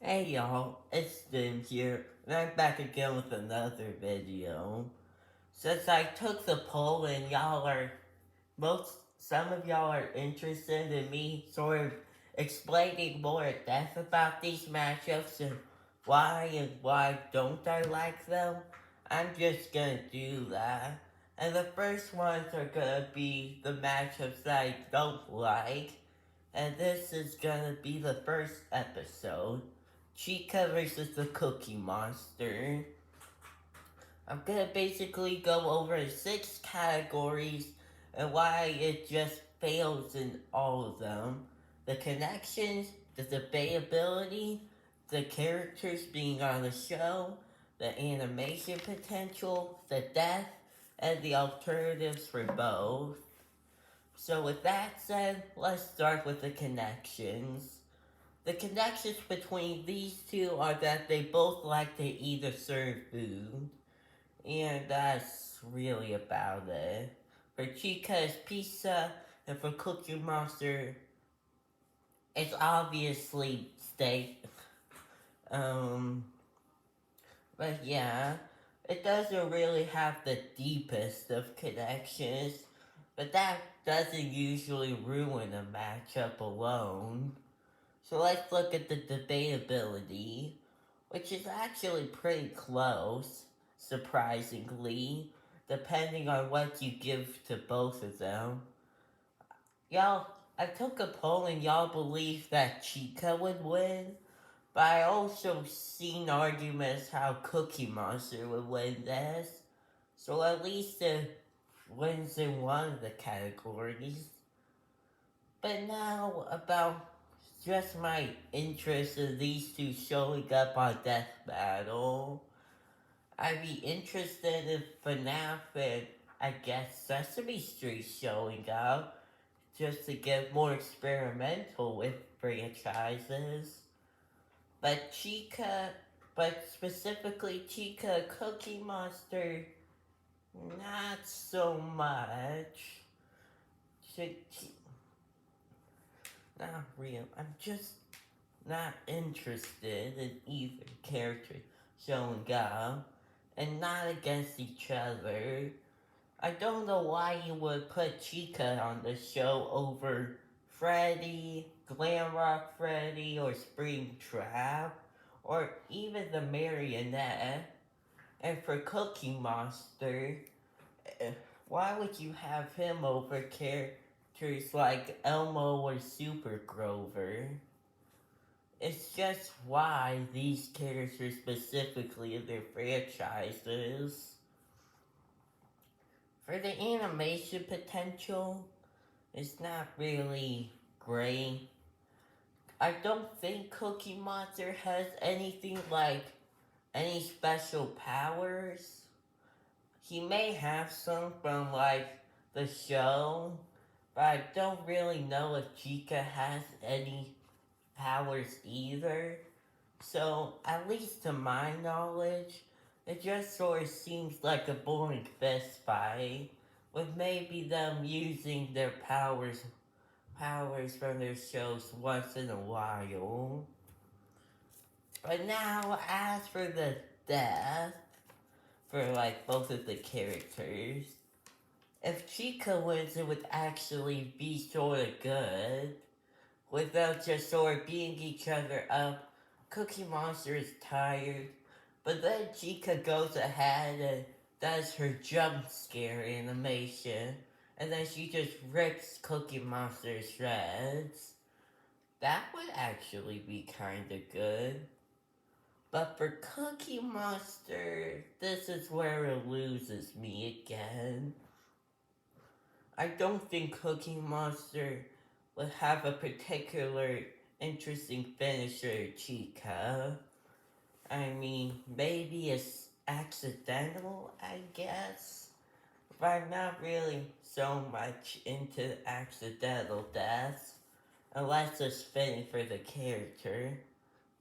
Hey y'all, it's Dims here, and I'm back again with another video. Since I took the poll and some of y'all are interested in me sort of explaining more in depth about these matchups and why don't I like them, I'm just gonna do that. And the first ones are gonna be the matchups that I don't like, and this is gonna be the first episode. Chica versus the Cookie Monster. I'm gonna basically go over 6 categories and why it just fails in all of them. The connections, the debatability, the characters being on the show, the animation potential, the death, and the alternatives for both. So with that said, let's start with the connections. The connections between these two are that they both like to eat or serve food, and that's really about it. For Chica, it's pizza, and for Cookie Monster, it's obviously steak. Um, but yeah, it doesn't really have the deepest of connections, but that doesn't usually ruin a matchup alone. So let's look at the debatability, which is actually pretty close, surprisingly, depending on what you give to both of them. Y'all, I took a poll and y'all believe that Chica would win, but I also seen arguments how Cookie Monster would win this, so at least it wins in one of the categories. But now about just my interest in these two showing up on Death Battle. I'd be interested if FNAF and I guess Sesame Street showing up just to get more experimental with franchises. But but specifically Chica Cookie Monster, not so much. Should, not real. I'm just not interested in either character showing up, and not against each other. I don't know why you would put Chica on the show over Freddy, Glamrock Freddy, or Springtrap, or even the Marionette. And for Cookie Monster, eh, why would you have him over characters like Elmo or Super Grover? It's just why these characters specifically in their franchises. For the animation potential, it's not really great. I don't think Cookie Monster has anything like any special powers. He may have some from like the show, but I don't really know if Chica has any powers either. So, at least to my knowledge, it just sort of seems like a boring fist fight, with maybe them using their powers from their shows once in a while. But now, as for the death, for like both of the characters, if Chica wins, it would actually be sort of good, without just sort of beating each other up. Cookie Monster is tired, but then Chica goes ahead and does her jump scare animation, and then she just rips Cookie Monster to shreds. That would actually be kinda good. But for Cookie Monster, this is where it loses me again. I don't think Cookie Monster would have a particular interesting finisher, Chica. I mean, maybe it's accidental, I guess. But I'm not really so much into accidental deaths, unless it's fitting for the character,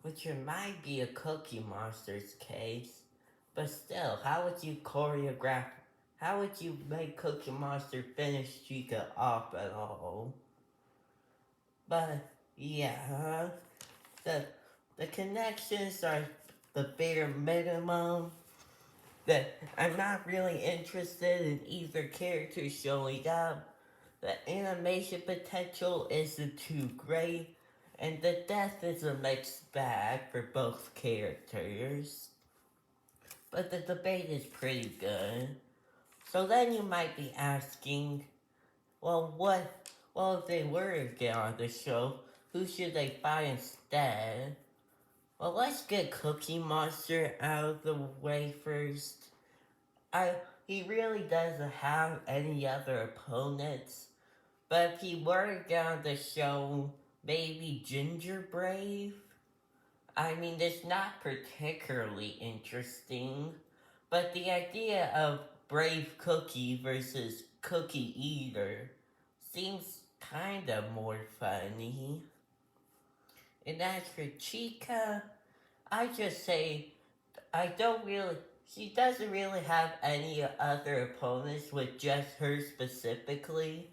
which it might be a Cookie Monster's case. But still, how would you choreograph? How would you make Cookie Monster finish Chica off at all? But yeah, the The connections are the bare minimum. That I'm not really interested in either character showing up. The animation potential isn't too great, and the death is a mixed bag for both characters. But the debate is pretty good. So then you might be asking, well, if they were to get on the show, who should they fight instead? Well, let's get Cookie Monster out of the way first. He really doesn't have any other opponents, but if he were to get on the show, maybe Ginger Brave? I mean, it's not particularly interesting, but the idea of Brave Cookie versus Cookie Eater seems kinda more funny. And as for Chica, I just say I don't really. She doesn't really have any other opponents with just her specifically.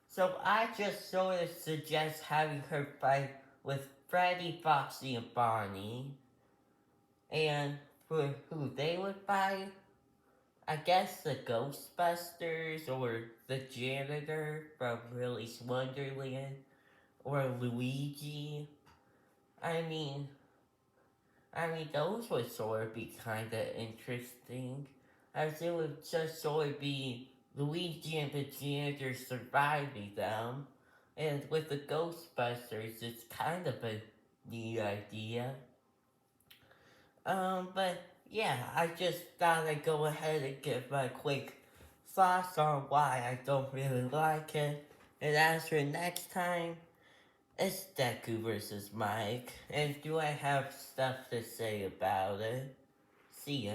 So I just sort of suggest having her fight with Freddy, Foxy, and Bonnie. And for who they would fight, I guess the Ghostbusters or the janitor from Willy's Wonderland or Luigi. I mean, those would sort of be kind of interesting, as it would just sort of be Luigi and the janitor surviving them, and with the Ghostbusters, it's kind of a neat idea. But yeah, I just thought I'd go ahead and give my quick thoughts on why I don't really like it. And as for next time, it's Deku versus Mike. And do I have stuff to say about it? See ya.